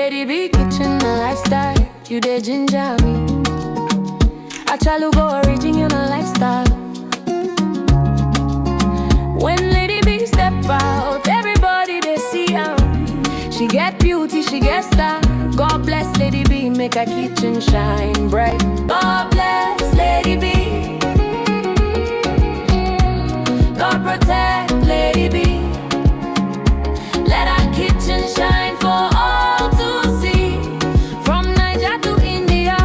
Lady B kitchen a lifestyle, you dey ginger me. I try to go original lifestyle. When Lady B step out, everybody they see her. She get beauty, she get style. God bless Lady B, make her kitchen shine bright. God bless Lady B. God protect Lady B. Let her kitchen shine for all to see. From Niger to India,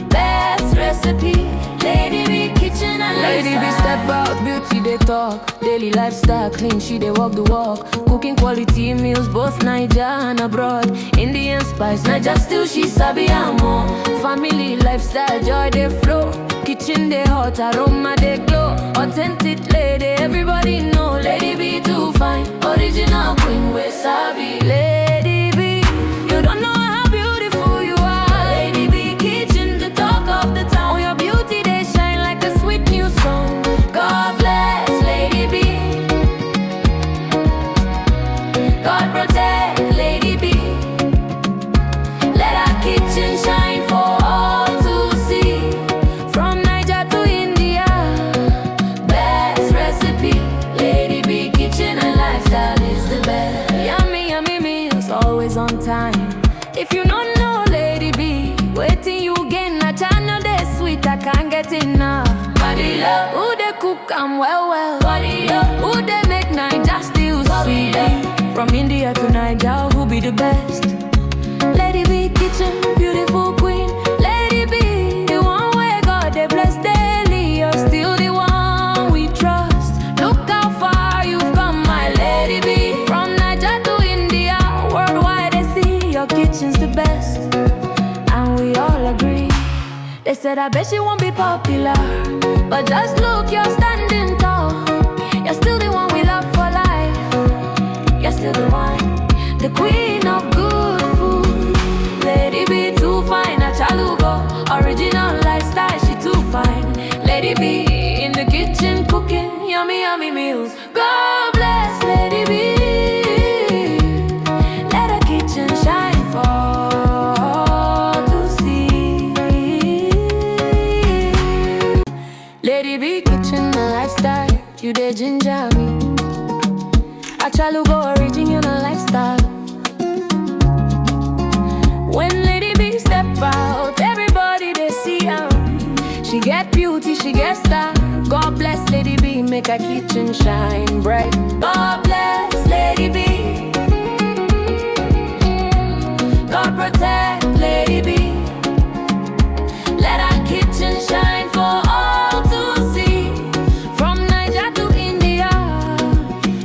best recipe. Lady B kitchen and Lady B step out, beauty they talk. Daily lifestyle clean, she they walk the walk. Cooking quality meals, both Niger and abroad. Indian spice, Niger still she sabi and more. Family lifestyle, joy they flow. Kitchen they hot, aroma they glow. Authentic lady, everybody know. Lady B too fine, original queen we sabi. Lady B, you don't know how beautiful you are. Lady B kitchen, the talk of the town. Your beauty they shine like a sweet new song. God bless Lady B. God protect Lady B. Let her kitchen shine for all to see. From Niger to India, best recipe. Lady B kitchen and lifestyle is the best. Yummy, yummy meals, always on time. If you don't know Lady B, waiting you gain a channel they sweet, I can't get enough. Body love, who they cook and well. Body up, who they make Niger still sweet. From India to Niger, who be the best? Lady B kitchen, beautiful queen. Lady B, the one where God they bless daily. You're still the one we trust. Look how far you've come, my Lady B. From Niger to India, worldwide they see your kitchen's the best. And we all agree. They said I bet she won't be popular, but just look, you're standing tall. You're still the one we love for life. You're still the one, the queen of good food. Lady B too fine, a chalugo. Original lifestyle, she too fine. Lady B in the kitchen cooking yummy, yummy meals. God bless Lady B. Let her kitchen shine for all to see. Lady B kitchen a lifestyle, you dey ginger me. I try to go original lifestyle. When Lady B step out, everybody they see her. She get beauty, she get style. God bless Lady B, make her kitchen shine bright. God bless Lady B. God protect Lady B. Let her kitchen shine for all to see. From Niger to India,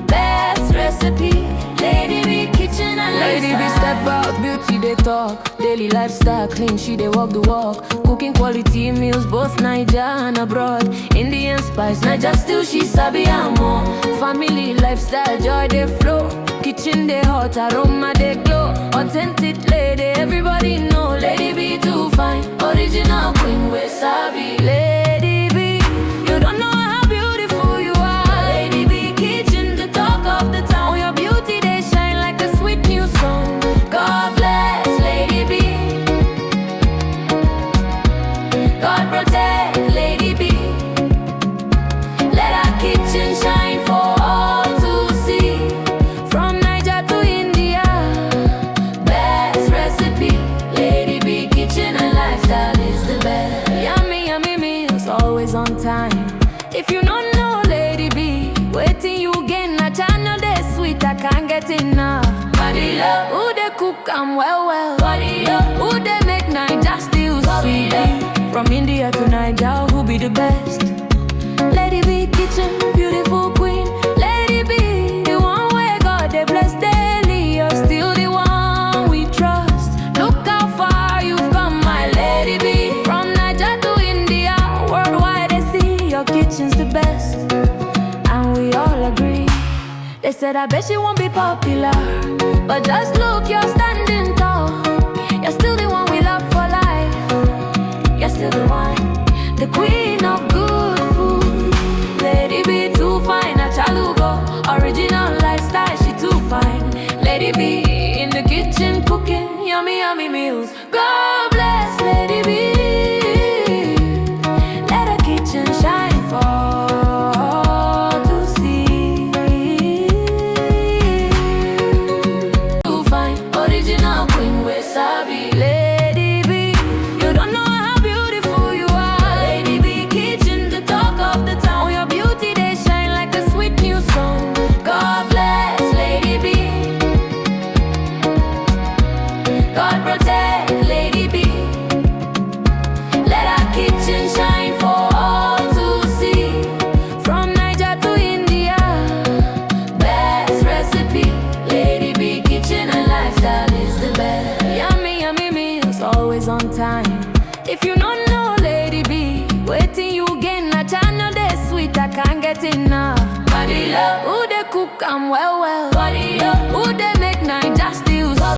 best recipe. Lady B kitchen and Lady B step out, beauty they talk. Daily lifestyle clean, she they walk the walk. Cooking quality meals, both Niger and abroad. Indian spice, Niger still she sabi and more. Family lifestyle, joy they flow. Kitchen they hot, aroma they glow. Authentic lady, everybody know. Lady B too fine, original queen we sabi. Lady B, you don't know how beautiful you are. Lady B kitchen, the talk of the town. Your beauty they shine like a sweet new song. God bless Lady B. God protect Lady B. Let her kitchen shine for all to see. From Niger to India, best recipe. Lady B kitchen and lifestyle is the best. Yummy, yummy meals, always on time. If you don't know Lady B, waiting you gain a channel they sweet, I can't get enough. Body love, who they cook and well. Body up, who they make Niger still sweet. From India to Niger, who be the best? Lady B kitchen, beautiful queen. Lady B, the one where God they bless daily. You're still the one we trust. Look how far you've come, my Lady B. From Niger to India, worldwide they see your kitchen's the best. And we all agree. They said I bet she won't be popular, but just look, you're standing tall. You're still the one we love for life. You're still the one, the queen of good food. Lady B too fine, a chalugo. Original lifestyle, she too fine. Lady B in the kitchen cooking yummy, yummy meals. God bless Lady B. Let her kitchen shine for all to see. You find original queen wasabi. Lady B, you don't know how beautiful you are. Lady B kitchen, the talk of the town. Your beauty they shine like a sweet new song. God bless Lady B. God protect Lady B. Let our kitchen shine for all to see. From Niger to India, best recipe. Lady B kitchen and lifestyle is the best. Yummy, yummy meals, always on time. If you don't know Lady B, waiting you gain a channel they sweet, I can't get enough. Body love, who they cook 'em well well. Body